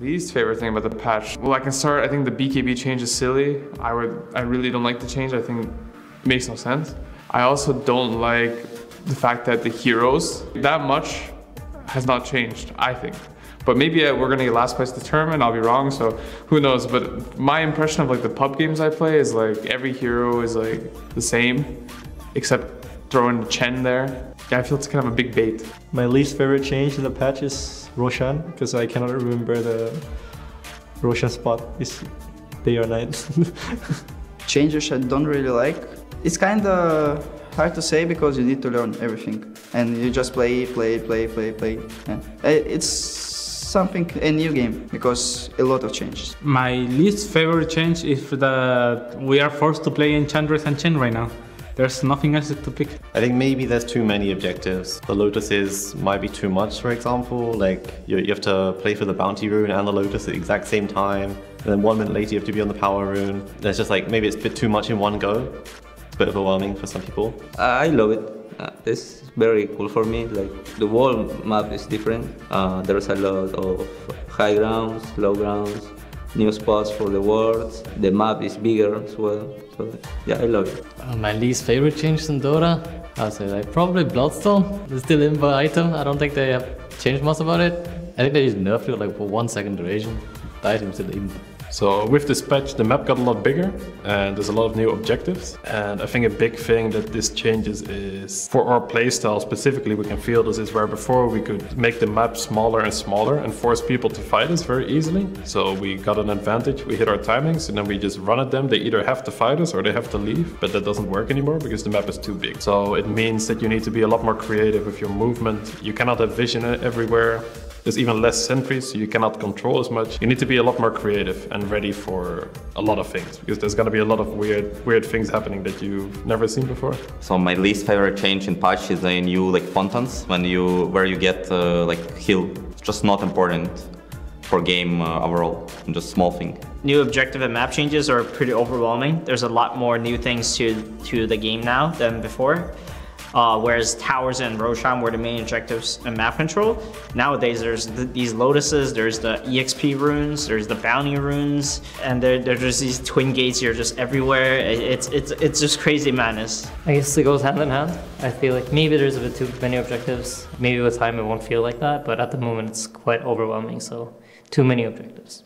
Least favorite thing about the patch? Well, I can start, I think the BKB change is silly. I really don't like the change. I think it makes no sense. I also don't like the fact that the heroes, that much has not changed, I think. But maybe we're gonna get last place determined, I'll be wrong, so who knows. But my impression of like the pub games I play is like every hero is like the same, except throwing Chen there. Yeah, I feel it's kind of a big bait. My least favorite change in the patch is Roshan, because I cannot remember the Roshan spot. It's day or night. Changes I don't really like. It's kind of hard to say because you need to learn everything. And you just play. Yeah. It's a new game, because a lot of changes. My least favorite change is that we are forced to play Enchantress and Chen right now. There's nothing else to pick. I think maybe there's too many objectives. The Lotuses might be too much, for example. Like you have to play for the Bounty Rune and the Lotus at the exact same time. And then 1 minute later you have to be on the Power Rune. There's just like, maybe it's a bit too much in one go. It's a bit overwhelming for some people. I love it. It's very cool for me. Like the whole map is different. There's a lot of high grounds, low grounds, new spots for the wards. The map is bigger as well. So yeah, I love it. My least favorite change in Dota, I'd say like probably Bloodstone. It's still in the item. I don't think they have changed much about it. I think they just nerfed it like for 1 second duration. The item is still in. So with this patch, the map got a lot bigger and there's a lot of new objectives. And I think a big thing that this changes is for our playstyle specifically, we can feel this is where before we could make the map smaller and smaller and force people to fight us very easily. So we got an advantage, we hit our timings and then we just run at them. They either have to fight us or they have to leave, but that doesn't work anymore because the map is too big. So it means that you need to be a lot more creative with your movement. You cannot have vision everywhere. There's even less sentries, so you cannot control as much. You need to be a lot more creative and ready for a lot of things, because there's gonna be a lot of weird things happening that you've never seen before. So my least favorite change in patch is the new like fountains where you get like heal. It's just not important for game overall, just small thing. New objective and map changes are pretty overwhelming. There's a lot more new things to the game now than before. Whereas Towers and Roshan were the main objectives and map control. Nowadays there's these Lotuses, there's the EXP runes, there's the bounty runes, and there's just these twin gates here just everywhere. It's just crazy madness. I guess it goes hand in hand. I feel like maybe there's a bit too many objectives. Maybe with time it won't feel like that, but at the moment it's quite overwhelming, so too many objectives.